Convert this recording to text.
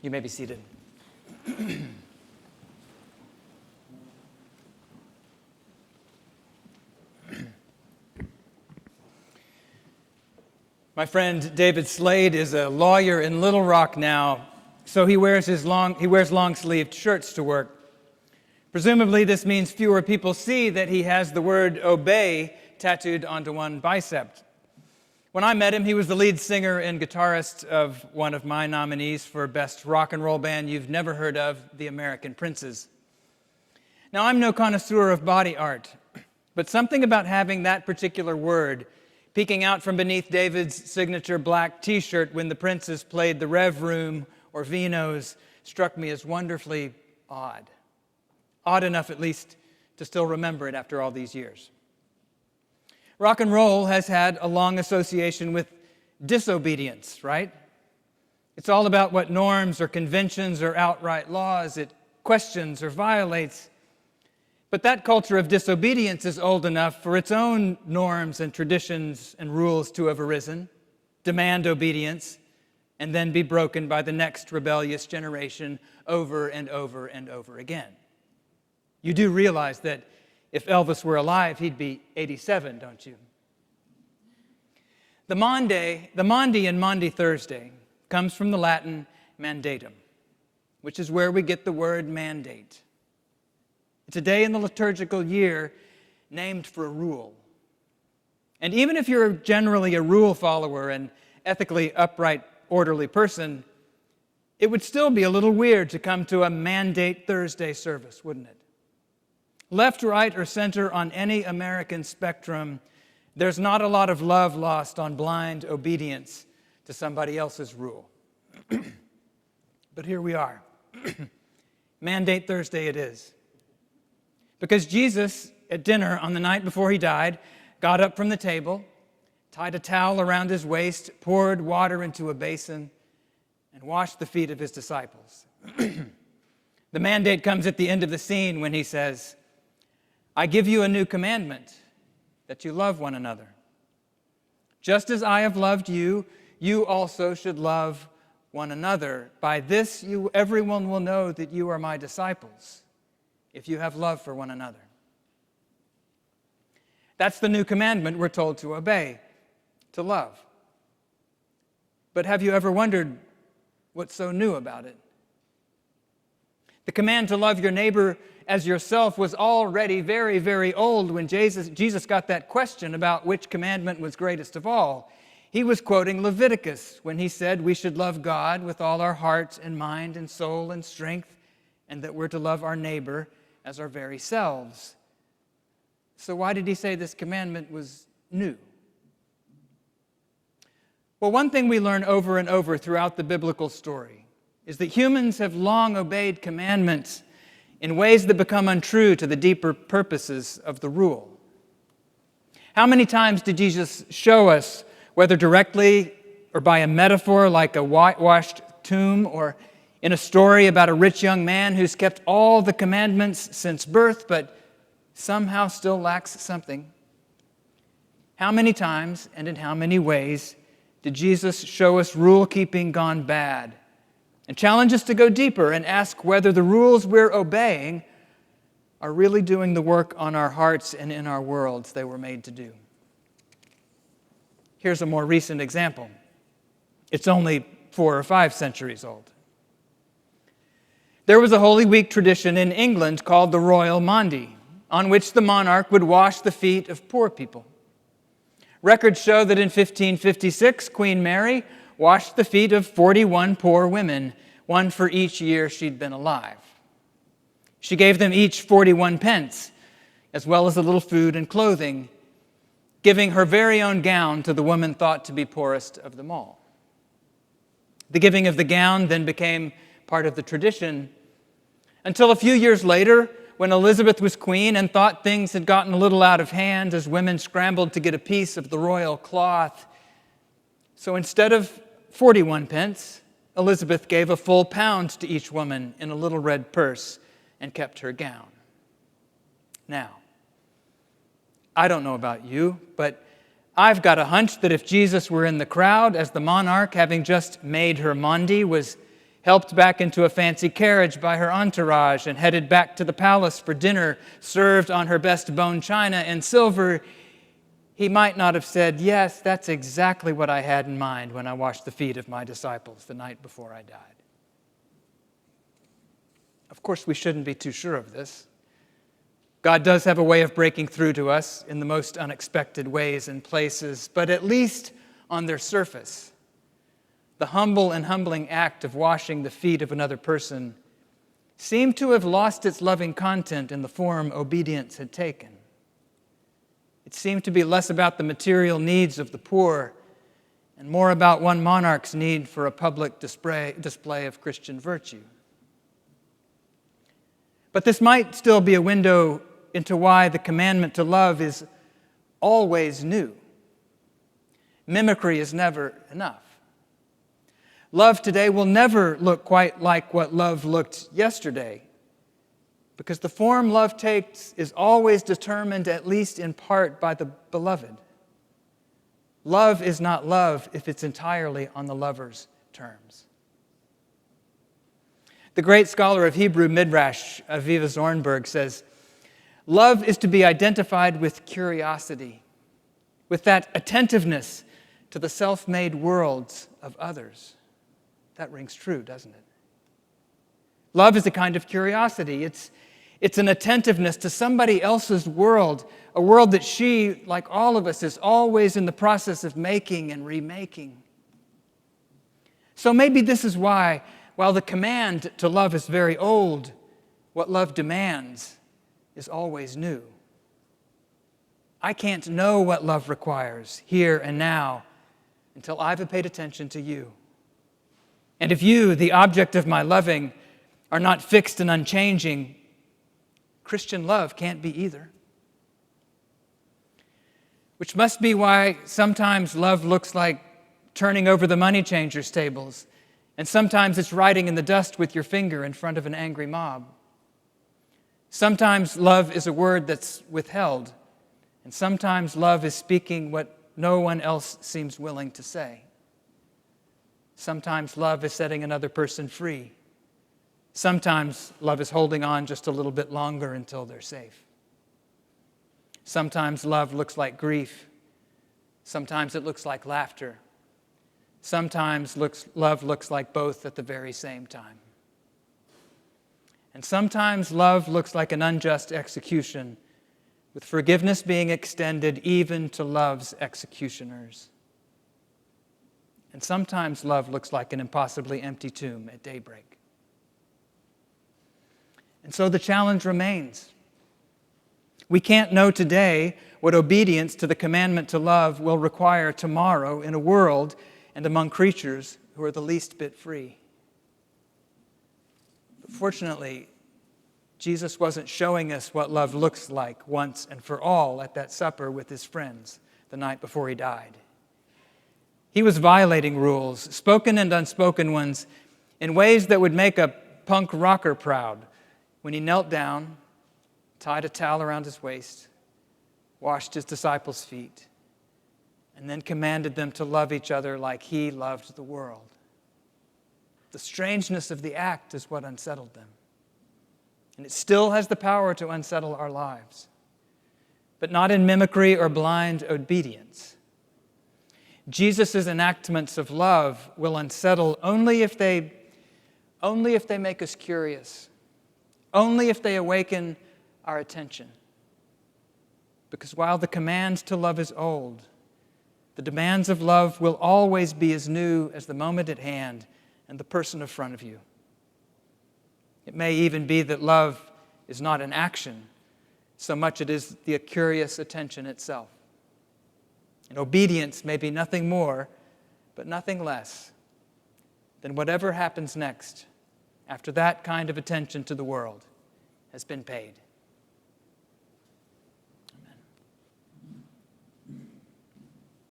You may be seated. My friend David Slade is a lawyer in Little Rock now, so he wears long-sleeved shirts to work. Presumably, this means fewer people see that he has the word obey tattooed onto one bicep. When I met him, he was the lead singer and guitarist of one of my nominees for Best Rock and Roll Band You've Never Heard of, the American Princes. Now, I'm no connoisseur of body art, but something about having that particular word peeking out from beneath David's signature black T-shirt when the Princes played the Rev Room or Vinos struck me as wonderfully odd. Odd enough, at least, to still remember it after all these years. Rock and roll has had a long association with disobedience, right? It's all about what norms or conventions or outright laws it questions or violates. But that culture of disobedience is old enough for its own norms and traditions and rules to have arisen, demand obedience, and then be broken by the next rebellious generation over and over and over again. You do realize that if Elvis were alive, he'd be 87, don't you? The Maundy in Maundy Thursday comes from the Latin mandatum, which is where we get the word mandate. It's a day in the liturgical year named for a rule. And even if you're generally a rule follower and ethically upright, orderly person, it would still be a little weird to come to a mandate Thursday service, wouldn't it? Left, right, or center on any American spectrum, there's not a lot of love lost on blind obedience to somebody else's rule. But here we are. Mandate Thursday it is. Because Jesus, at dinner on the night before he died, got up from the table, tied a towel around his waist, poured water into a basin, and washed the feet of his disciples. The mandate comes at the end of the scene when he says, I give you a new commandment, that you love one another. Just as I have loved you, you also should love one another. By this, everyone will know that you are my disciples, if you have love for one another. That's the new commandment we're told to obey, to love. But have you ever wondered what's so new about it? The command to love your neighbor as yourself was already very, very old when Jesus got that question about which commandment was greatest of all. He was quoting Leviticus when he said we should love God with all our heart and mind and soul and strength, and that we're to love our neighbor as our very selves. So why did he say this commandment was new? Well, one thing we learn over and over throughout the biblical story is that humans have long obeyed commandments in ways that become untrue to the deeper purposes of the rule. How many times did Jesus show us, whether directly or by a metaphor like a whitewashed tomb, or in a story about a rich young man who's kept all the commandments since birth but somehow still lacks something? How many times and in how many ways did Jesus show us rule-keeping gone bad and challenge us to go deeper and ask whether the rules we're obeying are really doing the work on our hearts and in our worlds they were made to do? Here's a more recent example. It's only 4 or 5 centuries old. There was a Holy Week tradition in England called the Royal Maundy, on which the monarch would wash the feet of poor people. Records show that in 1556, Queen Mary washed the feet of 41 poor women, one for each year she'd been alive. She gave them each 41 pence, as well as a little food and clothing, giving her very own gown to the woman thought to be poorest of them all. The giving of the gown then became part of the tradition, until a few years later, when Elizabeth was queen and thought things had gotten a little out of hand as women scrambled to get a piece of the royal cloth. So instead of 41 pence, Elizabeth gave a full pound to each woman in a little red purse and kept her gown. Now, I don't know about you, but I've got a hunch that if Jesus were in the crowd as the monarch, having just made her Maundy, was helped back into a fancy carriage by her entourage and headed back to the palace for dinner served on her best bone china and silver, he might not have said, "Yes, that's exactly what I had in mind when I washed the feet of my disciples the night before I died." Of course, we shouldn't be too sure of this. God does have a way of breaking through to us in the most unexpected ways and places, but at least on their surface, the humble and humbling act of washing the feet of another person seemed to have lost its loving content in the form obedience had taken. It seemed to be less about the material needs of the poor and more about one monarch's need for a public display of Christian virtue. But this might still be a window into why the commandment to love is always new. Mimicry is never enough. Love today will never look quite like what love looked yesterday, because the form love takes is always determined, at least in part, by the beloved. Love is not love if it's entirely on the lover's terms. The great scholar of Hebrew Midrash, Aviva Zornberg, says, "Love is to be identified with curiosity, with that attentiveness to the self-made worlds of others." That rings true, doesn't it? Love is a kind of curiosity. It's an attentiveness to somebody else's world, a world that she, like all of us, is always in the process of making and remaking. So maybe this is why, while the command to love is very old, what love demands is always new. I can't know what love requires here and now until I've paid attention to you. And if you, the object of my loving, are not fixed and unchanging, Christian love can't be either. Which must be why sometimes love looks like turning over the money changers' tables, and sometimes it's writing in the dust with your finger in front of an angry mob. Sometimes love is a word that's withheld, and sometimes love is speaking what no one else seems willing to say. Sometimes love is setting another person free. Sometimes love is holding on just a little bit longer until they're safe. Sometimes love looks like grief. Sometimes it looks like laughter. Sometimes love looks like both at the very same time. And sometimes love looks like an unjust execution, with forgiveness being extended even to love's executioners. And sometimes love looks like an impossibly empty tomb at daybreak. And so the challenge remains. We can't know today what obedience to the commandment to love will require tomorrow in a world and among creatures who are the least bit free. But fortunately, Jesus wasn't showing us what love looks like once and for all at that supper with his friends the night before he died. He was violating rules, spoken and unspoken ones, in ways that would make a punk rocker proud when he knelt down, tied a towel around his waist, washed his disciples' feet, and then commanded them to love each other like he loved the world. The strangeness of the act is what unsettled them. And it still has the power to unsettle our lives, but not in mimicry or blind obedience. Jesus' enactments of love will unsettle only if they make us curious, only if they awaken our attention. Because while the command to love is old, the demands of love will always be as new as the moment at hand and the person in front of you. It may even be that love is not an action so much it is the curious attention itself. And obedience may be nothing more, but nothing less than whatever happens next after that kind of attention to the world has been paid.